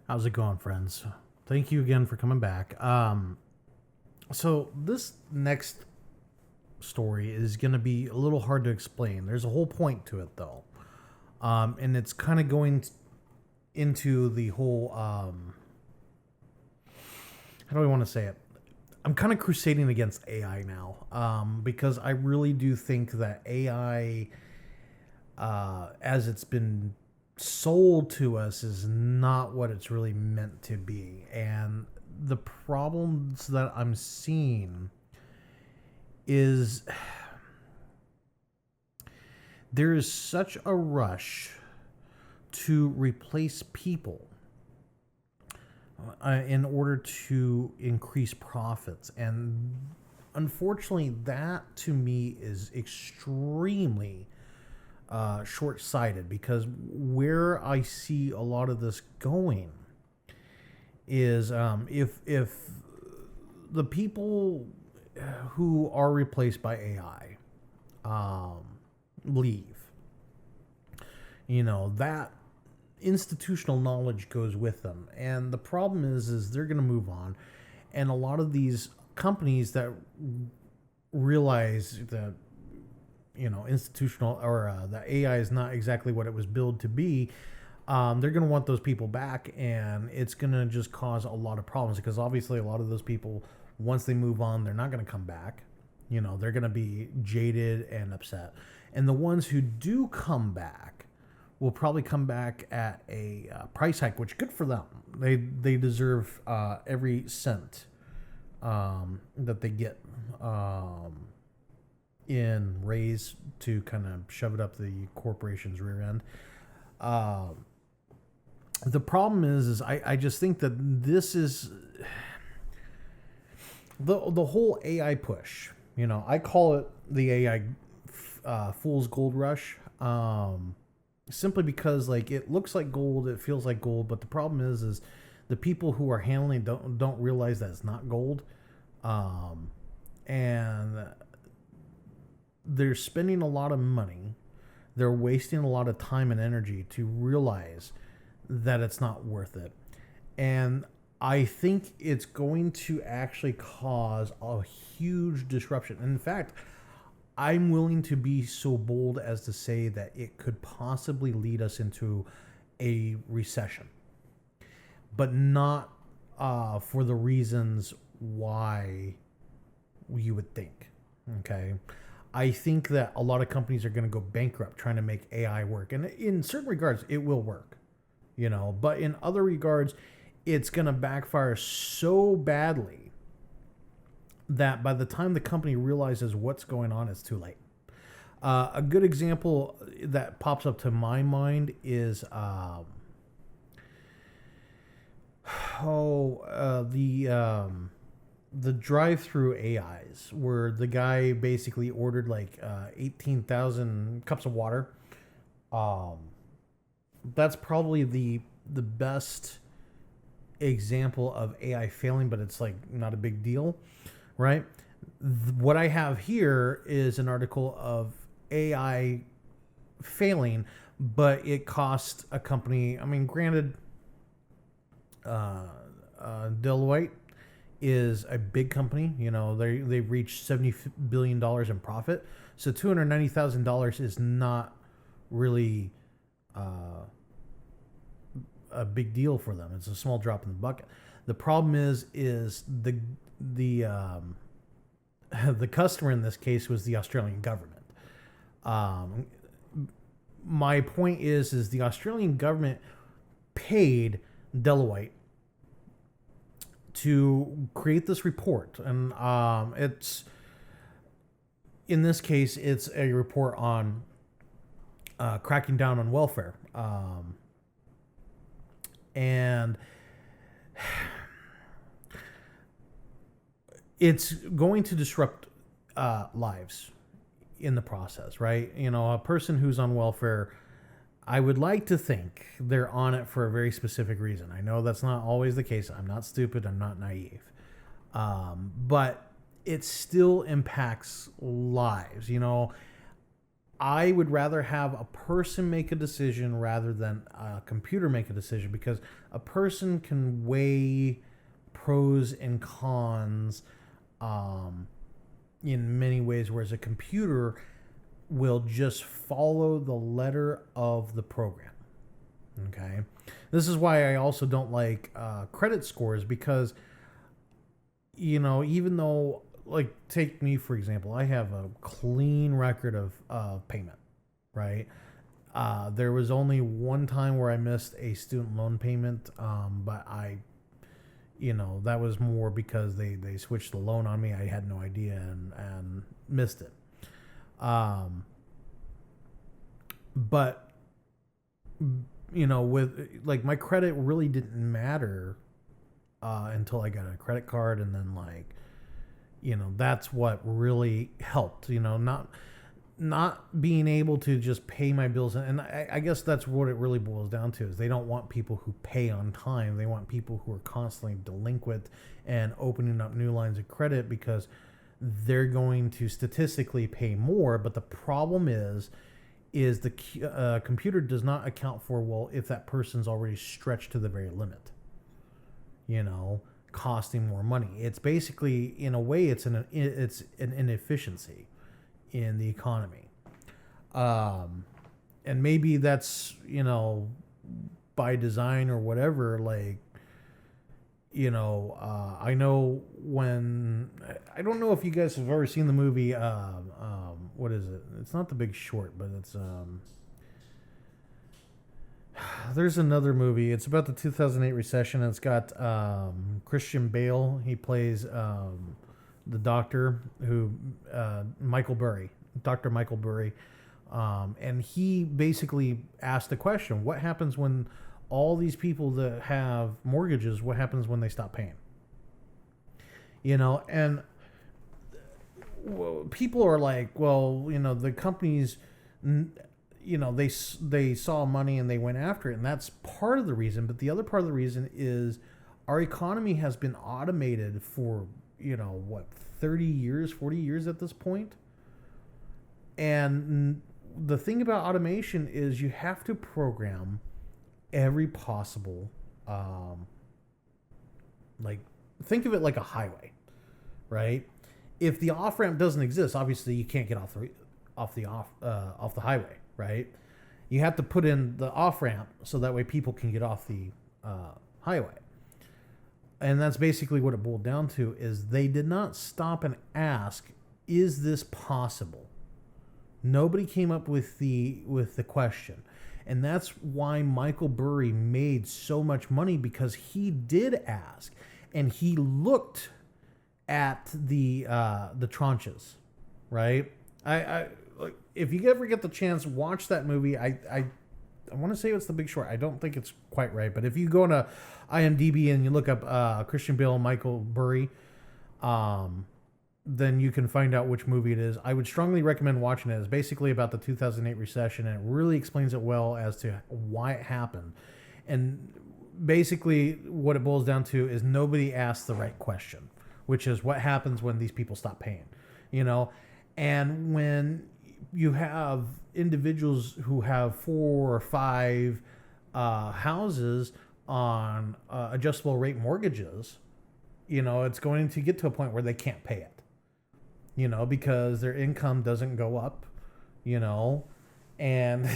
How's it going, friends? Thank you again for coming back. So this next story is going to be a little hard to explain. There's a whole point to it, though, and it's kind of going into the whole. How do I want to say it? I'm kind of crusading against AI now, because I really do think that AI, as it's been sold to us, is not what it's really meant to be. And the problems that I'm seeing is there is such a rush to replace people in order to increase profits. And unfortunately, that to me is extremely short-sighted, because where I see a lot of this going is if the people who are replaced by AI leave, that institutional knowledge goes with them, and the problem is they're going to move on, and a lot of these companies that realize that institutional or that AI is not exactly what it was built to be, they're going to want those people back, and it's going to just cause a lot of problems, because obviously a lot of those people, once they move on, they're not going to come back. They're going to be jaded and upset, and the ones who do come back will probably come back at a price hike, which good for them. They deserve every cent that they get in raise to kind of shove it up the corporation's rear end. The problem is I just think that this is the whole AI push. I call it the AI fool's gold rush. Simply because it looks like gold, it feels like gold, but the problem is the people who are handling don't realize that it's not gold, and they're spending a lot of money, they're wasting a lot of time and energy to realize that it's not worth it, and I think it's going to actually cause a huge disruption. In fact, I'm willing to be so bold as to say that it could possibly lead us into a recession, but not for the reasons why you would think. Okay. I think that a lot of companies are going to go bankrupt trying to make AI work. And in certain regards, it will work, but in other regards, it's going to backfire so badly that by the time the company realizes what's going on, it's too late. A good example that pops up to my mind is the drive-through AIs, where the guy basically ordered 18,000 cups of water. That's probably the best example of AI failing, but it's not a big deal. Right? What I have here is an article of AI failing, but it cost a company. I mean, granted, Deloitte is a big company. They've reached $70 billion in profit. So $290,000 is not really a big deal for them. It's a small drop in the bucket. The problem is the customer in this case was the Australian government. My point is the Australian government paid Deloitte to create this report, and it's in this case it's a report on cracking down on welfare, and it's going to disrupt lives in the process, right? A person who's on welfare, I would like to think they're on it for a very specific reason. I know that's not always the case. I'm not stupid. I'm not naive. But it still impacts lives. I would rather have a person make a decision rather than a computer make a decision, because a person can weigh pros and cons in many ways, whereas a computer will just follow the letter of the program. Okay. This is why I also don't like credit scores, because, even though, like, take me, for example, I have a clean record of payment, right? There was only one time where I missed a student loan payment, but that was more because they switched the loan on me. I had no idea and missed it. But, with, like, my credit really didn't matter until I got a credit card, and then, like, that's what really helped, not being able to just pay my bills. And I guess that's what it really boils down to, is they don't want people who pay on time. They want people who are constantly delinquent and opening up new lines of credit, because they're going to statistically pay more. But the problem is the computer does not account for, well, if that person's already stretched to the very limit, costing more money. It's basically, in a way, it's an inefficiency in the economy. And maybe that's, by design or whatever. Like, I know when, I don't know if you guys have ever seen the movie, what is it? It's not The Big Short, but it's, there's another movie. It's about the 2008 recession. It's got Christian Bale. He plays the doctor who, Dr. Michael Burry. And he basically asked the question, what happens when all these people that have mortgages, what happens when they stop paying? And people are like, well, the companies, they saw money and they went after it, and that's part of the reason. But the other part of the reason is our economy has been automated for 30 years, 40 years at this point. And the thing about automation is you have to program every possible, think of it like a highway, right? If the off ramp doesn't exist, obviously you can't get off the highway, right? You have to put in the off ramp so that way people can get off the highway. And that's basically what it boiled down to, is they did not stop and ask, is this possible? Nobody came up with the question. And that's why Michael Burry made so much money, because he did ask, and he looked at the tranches, right? I if you ever get the chance, watch that movie. I want to say it's The Big Short. I don't think it's quite right, but if you go into IMDb and you look up Christian Bale and Michael Burry, then you can find out which movie it is. I would strongly recommend watching it. It's basically about the 2008 recession, and it really explains it well as to why it happened. And basically what it boils down to is nobody asked the right question, which is what happens when these people stop paying, And when you have individuals who have 4 or 5 houses on adjustable rate mortgages, it's going to get to a point where they can't pay it. Because their income doesn't go up, and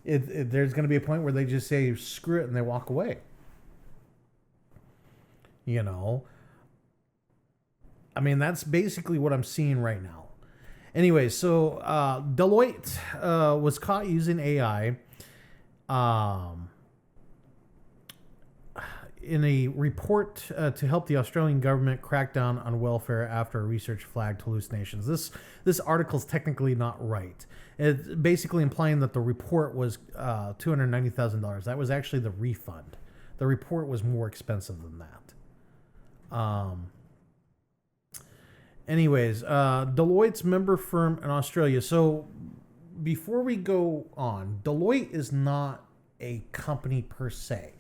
there's going to be a point where they just say, screw it, and they walk away. I mean, that's basically what I'm seeing right now. Anyway, so Deloitte was caught using AI in a report to help the Australian government crack down on welfare after research flagged hallucinations. This article is technically not right. It's basically implying that the report was $290,000. That was actually the refund. The report was more expensive than that. Anyways, Deloitte's member firm in Australia. So before we go on, Deloitte is not a company per se.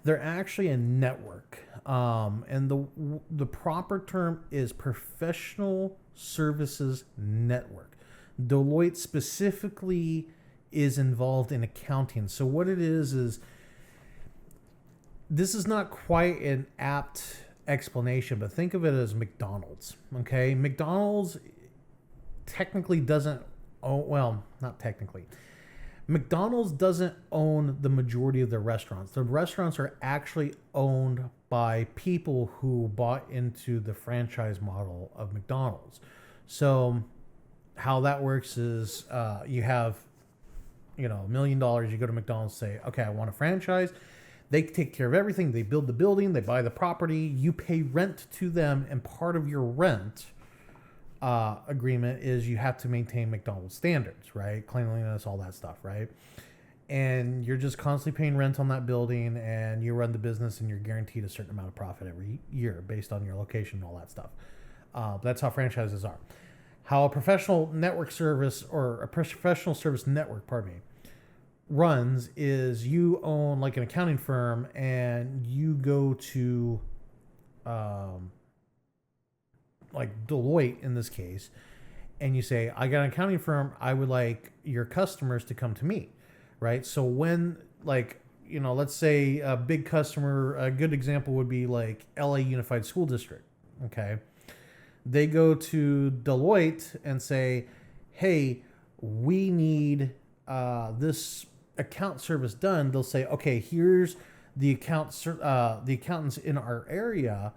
They're actually a network, and the proper term is professional services network. Deloitte specifically is involved in accounting. So what it is this is not quite an apt explanation, but think of it as McDonald's. Okay, McDonald's technically doesn't own, well, not technically. McDonald's doesn't own the majority of their restaurants. The restaurants are actually owned by people who bought into the franchise model of McDonald's. So how that works is you have, $1 million. You go to McDonald's, say, okay, I want a franchise. They take care of everything. They build the building. They buy the property. You pay rent to them, and part of your rent agreement is you have to maintain McDonald's standards, right? Cleanliness, all that stuff, right? And you're just constantly paying rent on that building, and you run the business, and you're guaranteed a certain amount of profit every year based on your location and all that stuff. That's how franchises are. How a professional network service, or a professional service network, runs is you own like an accounting firm, and you go to like Deloitte in this case, and you say, I got an accounting firm, I would like your customers to come to me, right? So when, like, let's say a big customer, a good example would be like LA Unified School District, okay? They go to Deloitte and say, hey, we need this account service done. They'll say, okay, here's the accountants in our area,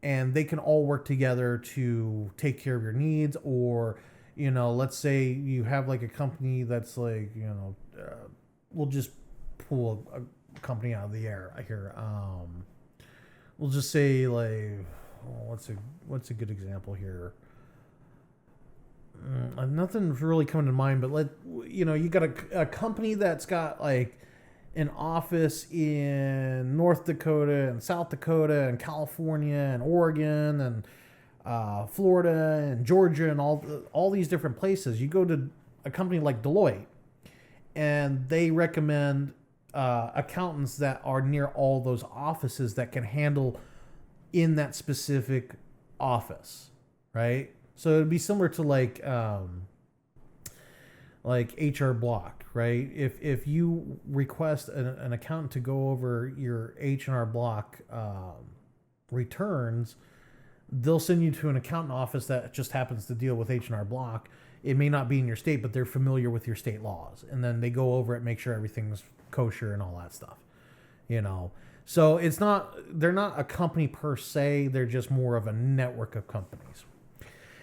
and they can all work together to take care of your needs. Or, let's say you have like a company that's like, we'll just pull a company out of the air here. We'll just say like, what's a good example here? Nothing's really coming to mind, but you got a company that's got like an office in North Dakota and South Dakota and California and Oregon and Florida and Georgia and all these different places. You go to a company like Deloitte, and they recommend accountants that are near all those offices that can handle in that specific office, right? So it'd be similar to like HR block, right? If you request an accountant to go over your H&R block returns, they'll send you to an accountant office that just happens to deal with H&R block. It may not be in your state, but they're familiar with your state laws, and then they go over it, make sure everything's kosher and all that stuff, So they're not a company per se, they're just more of a network of companies.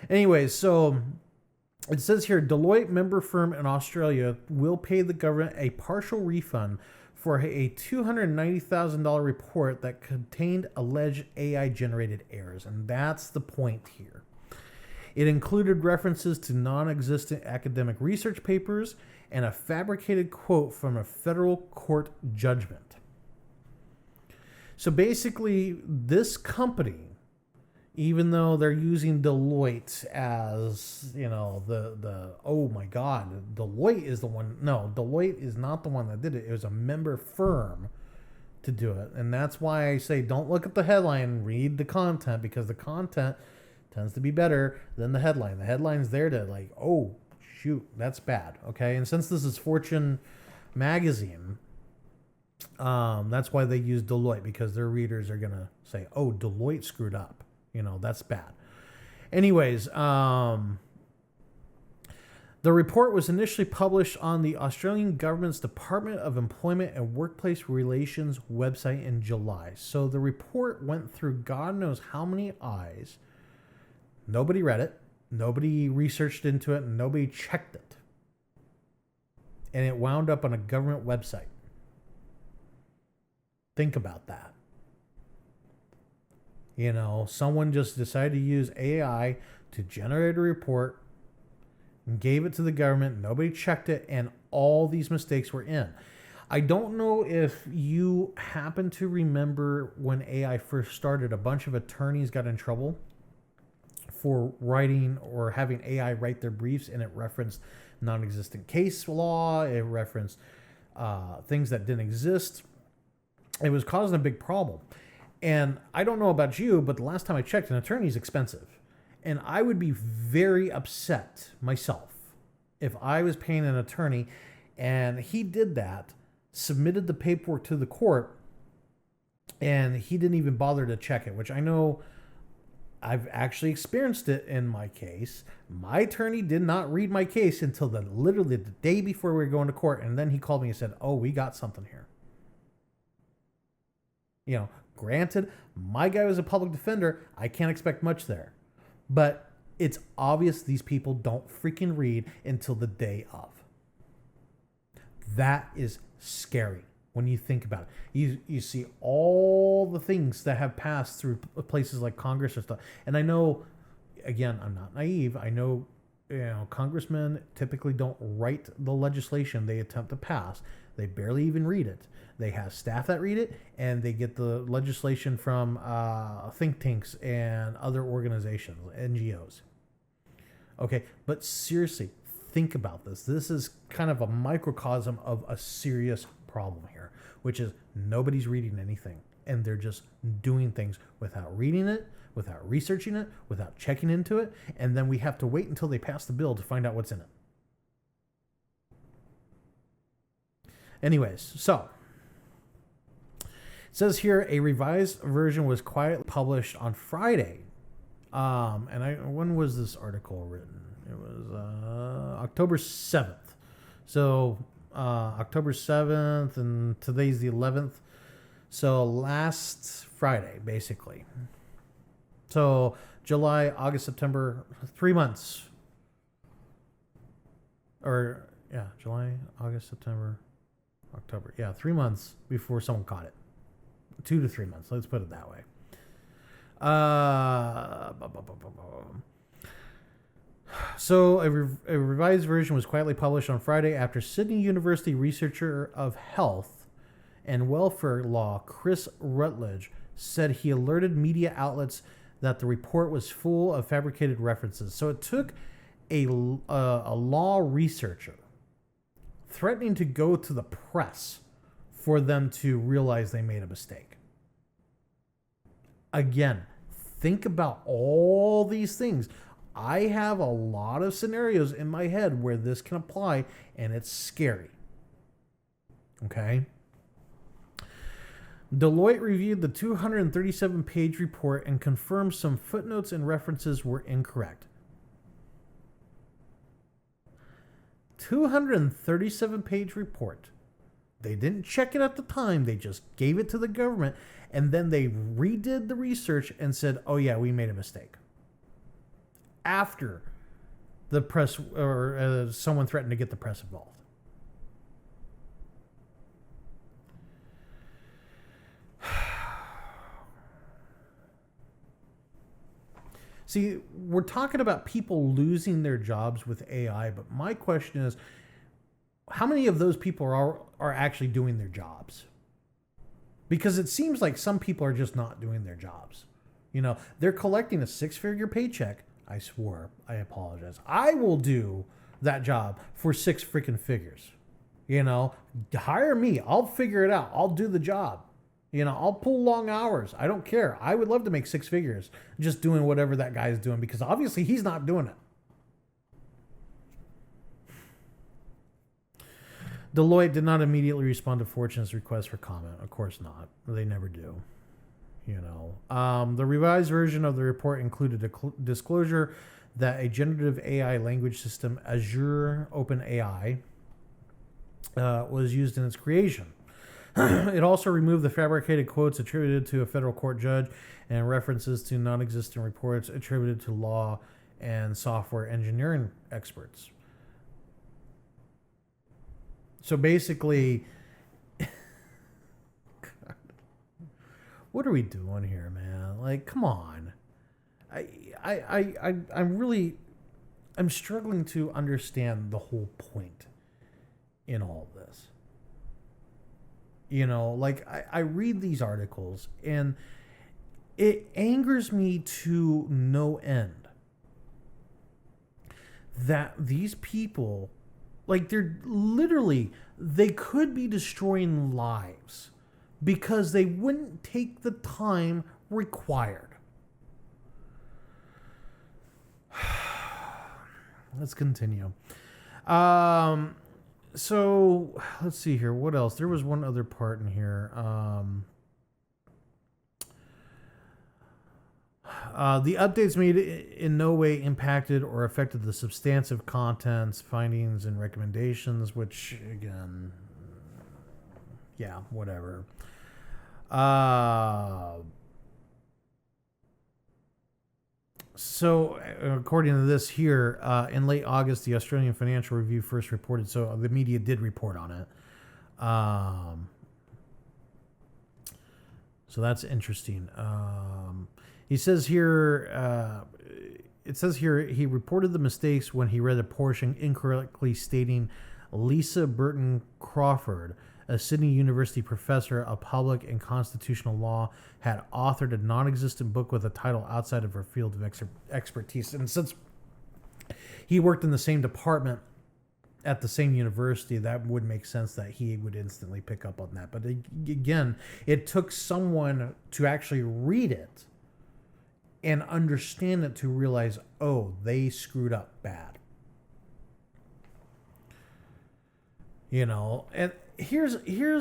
Anyways, so it says here, Deloitte member firm in Australia will pay the government a partial refund for a $290,000 report that contained alleged AI-generated errors. And that's the point here. It included references to non-existent academic research papers and a fabricated quote from a federal court judgment. So basically, this company, even though they're using Deloitte as, oh my God, Deloitte is the one. No, Deloitte is not the one that did it. It was a member firm to do it. And that's why I say don't look at the headline, read the content, because the content tends to be better than the headline. The headline's there to like, oh, shoot, that's bad. Okay. And since this is Fortune magazine, that's why they use Deloitte, because their readers are going to say, oh, Deloitte screwed up. That's bad. Anyways, the report was initially published on the Australian government's Department of Employment and Workplace Relations website in July. So the report went through God knows how many eyes. Nobody read it. Nobody researched into it. And nobody checked it. And it wound up on a government website. Think about that. Someone just decided to use AI to generate a report and gave it to the government. Nobody checked it, and all these mistakes were in. I don't know if you happen to remember when AI first started, a bunch of attorneys got in trouble for writing or having AI write their briefs, and it referenced non-existent case law. It referenced things that didn't exist. It was causing a big problem. And I don't know about you, but the last time I checked, an attorney is expensive. And I would be very upset myself if I was paying an attorney and he did that, submitted the paperwork to the court, and he didn't even bother to check it, which I know I've actually experienced it in my case. My attorney did not read my case until literally the day before we were going to court, and then he called me and said, "Oh, we got something here." You know, granted, my guy was a public defender. I can't expect much there. But it's obvious these people don't freaking read until the day of. That is scary when you think about it. You see all the things that have passed through places like Congress or stuff. And I know, again, I'm not naive. I know, congressmen typically don't write the legislation they attempt to pass. They barely even read it. They have staff that read it, and they get the legislation from think tanks and other organizations, NGOs. Okay, but seriously, think about this. This is kind of a microcosm of a serious problem here, which is nobody's reading anything, and they're just doing things without reading it, without researching it, without checking into it, and then we have to wait until they pass the bill to find out what's in it. Anyways, so it says here a revised version was quietly published on Friday. When was this article written? It was October 7th. So October 7th, and today's the 11th. So last Friday, basically. So July, August, September, 3 months. July, August, September, October. 3 months before someone caught it. 2 to 3 months. Let's put it that way. So a revised version was quietly published on Friday after Sydney University researcher of health and welfare law Chris Rutledge said he alerted media outlets that the report was full of fabricated references. So it took a law researcher threatening to go to the press for them to realize they made a mistake. Again, think about all these things. I have a lot of scenarios in my head where this can apply, and it's scary. Okay? Deloitte reviewed the 237-page report and confirmed some footnotes and references were incorrect. 237-page report. They didn't check it at the time. They just gave it to the government, and then they redid the research and said, "Oh yeah, we made a mistake." After the press or someone threatened to get the press involved. See, we're talking about people losing their jobs with AI, but my question is, how many of those people are actually doing their jobs? Because it seems like some people are just not doing their jobs. They're collecting a 6-figure paycheck. I swore. I apologize. I will do that job for 6 freaking figures. Hire me. I'll figure it out. I'll do the job. I'll pull long hours. I don't care. I would love to make 6 figures just doing whatever that guy's doing, because obviously he's not doing it. Deloitte did not immediately respond to Fortune's request for comment. Of course not. They never do. The revised version of the report included a disclosure that a generative AI language system, Azure OpenAI, was used in its creation. It also removed the fabricated quotes attributed to a federal court judge and references to non-existent reports attributed to law and software engineering experts. So basically, what are we doing here, man? Like, come on. I'm struggling to understand the whole point in all of this. I read these articles and it angers me to no end that these people, they could be destroying lives because they wouldn't take the time required. Let's continue. So let's see here. What else? There was one other part in here. The updates made in no way impacted or affected the substantive contents, findings, and recommendations, which, again, yeah, whatever. So, according to this here, in late August, the Australian Financial Review first reported, so the media did report on it. So that's interesting. He says here, it says here, he reported the mistakes when he read a portion incorrectly stating Lisa Burton Crawford, a Sydney University professor of public and constitutional law, had authored a non-existent book with a title outside of her field of expertise. And since he worked in the same department at the same university, that would make sense that he would instantly pick up on that. But again, it took someone to actually read it and understand it to realize, oh, they screwed up bad. You know, and here's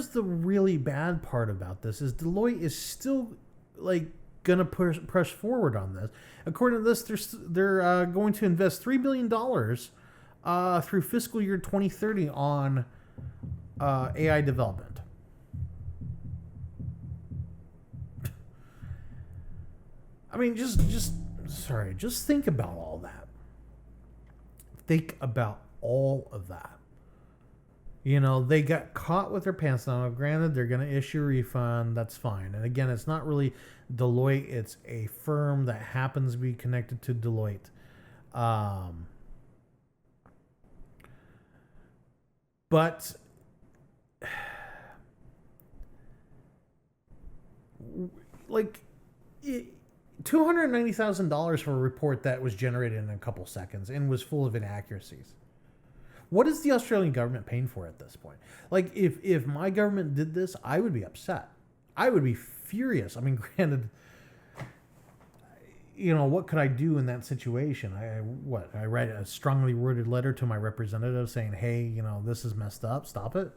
the really bad part about this is Deloitte is still like gonna press forward on this. According to this, they're going to invest $3 billion through fiscal year 2030 on AI development. I mean, just think about all that. Think about all of that. You know, they got caught with their pants down. Granted, they're going to issue a refund. That's fine. And again, it's not really Deloitte. It's a firm that happens to be connected to Deloitte. But like $290,000 for a report that was generated in a couple seconds and was full of inaccuracies. What is the Australian government paying for at this point? Like, if my government did this, I would be upset. I would be furious. I mean, granted, you know, what could I do in that situation? I write a strongly worded letter to my representative saying, hey, you know, this is messed up. Stop it.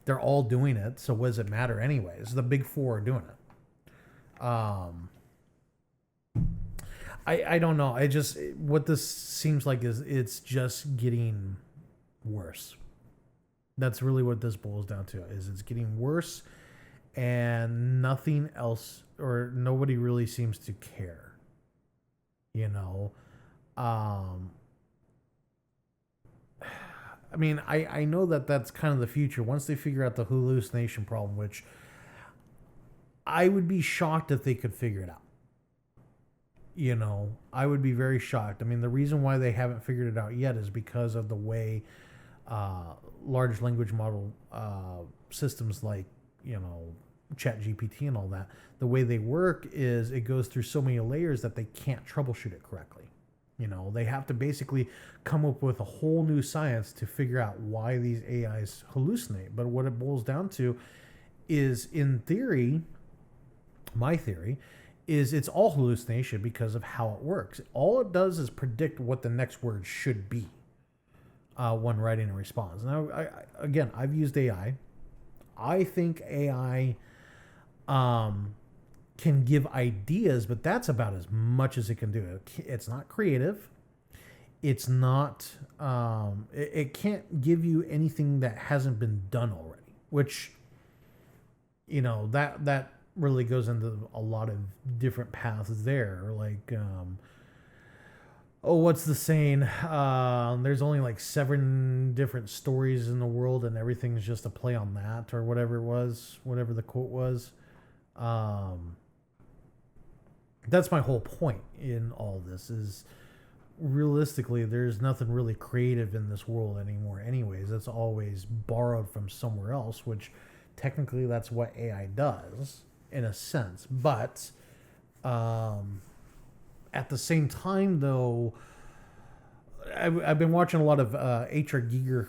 They're all doing it, so what does it matter anyways? The big four are doing it. I don't know. What this seems like is it's just getting worse. That's really what this boils down to, is it's getting worse and nothing else, or nobody really seems to care. You know? I mean, I know that that's kind of the future. Once they figure out the hallucination problem, which I would be shocked if they could figure it out. You know, I would be very shocked. I mean, the reason why they haven't figured it out yet is because of the way large language model systems like, you know, ChatGPT and all that, the way they work is it goes through so many layers that they can't troubleshoot it correctly. You know, they have to basically come up with a whole new science to figure out why these AIs hallucinate. But what it boils down to is, in theory, my theory, is it's all hallucination because of how it works. All it does is predict what the next word should be when writing a response. Now, I've used AI. I think AI can give ideas, but that's about as much as it can do. It's not creative. It's not. It can't give you anything that hasn't been done already. Which, you know, that really goes into a lot of different paths there. Like, what's the saying? There's only like 7 different stories in the world, and everything's just a play on that, or whatever it was, whatever the quote was. That's my whole point in all this, is realistically there's nothing really creative in this world anymore anyways. It's always borrowed from somewhere else, which technically that's what AI does in a sense. But at the same time, though, I've been watching a lot of H.R. Giger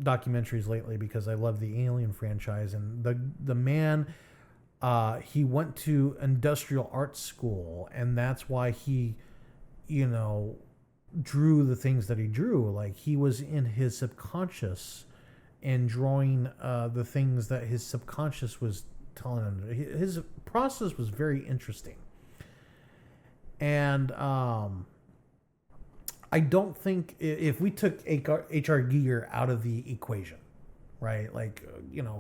documentaries lately because I love the Alien franchise. And the man, he went to industrial arts school, and that's why he, you know, drew the things that he drew. Like, he was in his subconscious and drawing the things that his subconscious was telling him. His process was very interesting. And I don't think if we took H.R. Giger out of the equation, right? Like,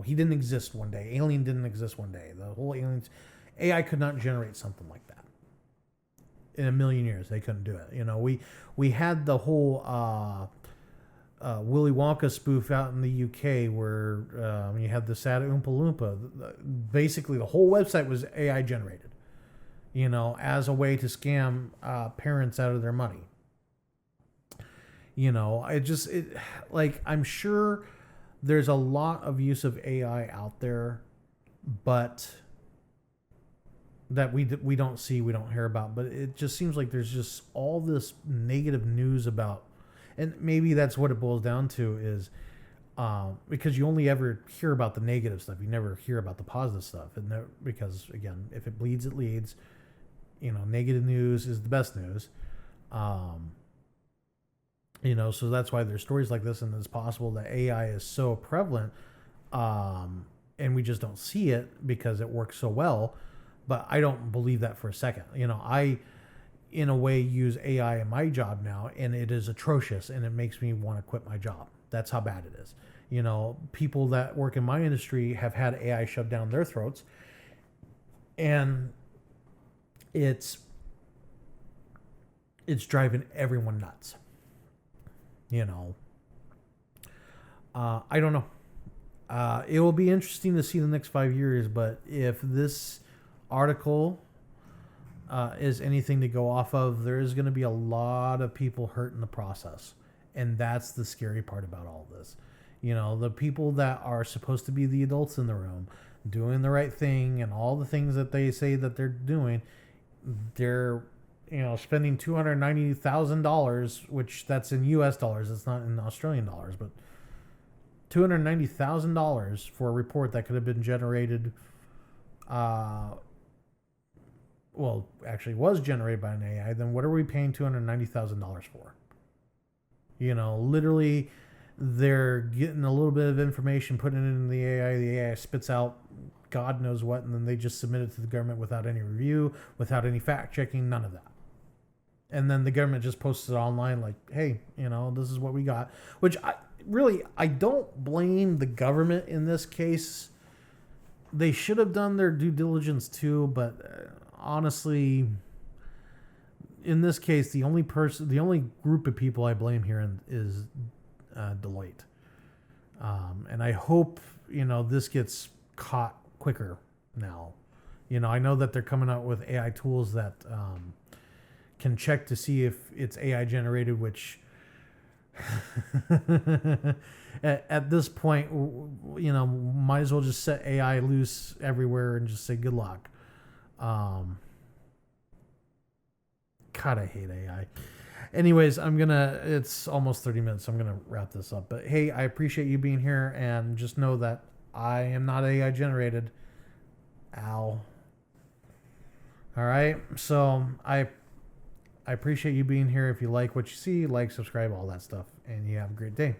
he didn't exist one day. Alien didn't exist one day. The whole aliens, AI could not generate something like that. In a million years, they couldn't do it. We had the whole Willy Wonka spoof out in the UK where you had the sad Oompa Loompa. Basically, the whole website was AI generated, as a way to scam parents out of their money. I'm sure there's a lot of use of AI out there, but that we don't see, we don't hear about. But it just seems like there's just all this negative news about, and maybe that's what it boils down to is because you only ever hear about the negative stuff. You never hear about the positive stuff. And because, again, if it bleeds, it leads. Negative news is the best news. So that's why there's stories like this, and it's possible that AI is so prevalent, and we just don't see it because it works so well. But I don't believe that for a second. I, in a way, use AI in my job now, and it is atrocious, and it makes me want to quit my job. That's how bad it is. People that work in my industry have had AI shoved down their throats, and it's driving everyone nuts. I don't know. It will be interesting to see the next 5 years, but if this article is anything to go off of, there is going to be a lot of people hurt in the process. And that's the scary part about all this. The people that are supposed to be the adults in the room, doing the right thing and all the things that they say that they're doing, they're spending $290,000, which that's in U.S. dollars. It's not in Australian dollars, but $290,000 for a report that could have been generated. Actually was generated by an AI. Then what are we paying $290,000 for? Literally, they're getting a little bit of information, putting it in the AI. The AI spits out God knows what, and then they just submit it to the government without any review, without any fact checking, none of that. And then the government just posts it online like, hey, this is what we got. Which I don't blame the government in this case. They should have done their due diligence too, but honestly, in this case, the only group of people I blame here is Deloitte. And I hope, this gets caught quicker now. I know that they're coming out with AI tools that can check to see if it's AI generated, which at this point, might as well just set AI loose everywhere and just say good luck. God, I hate AI. Anyways, it's almost 30 minutes, so I'm going to wrap this up. But hey, I appreciate you being here, and just know that I am not AI generated. Ow. All right. So I appreciate you being here. If you like what you see, like, subscribe, all that stuff. And you have a great day.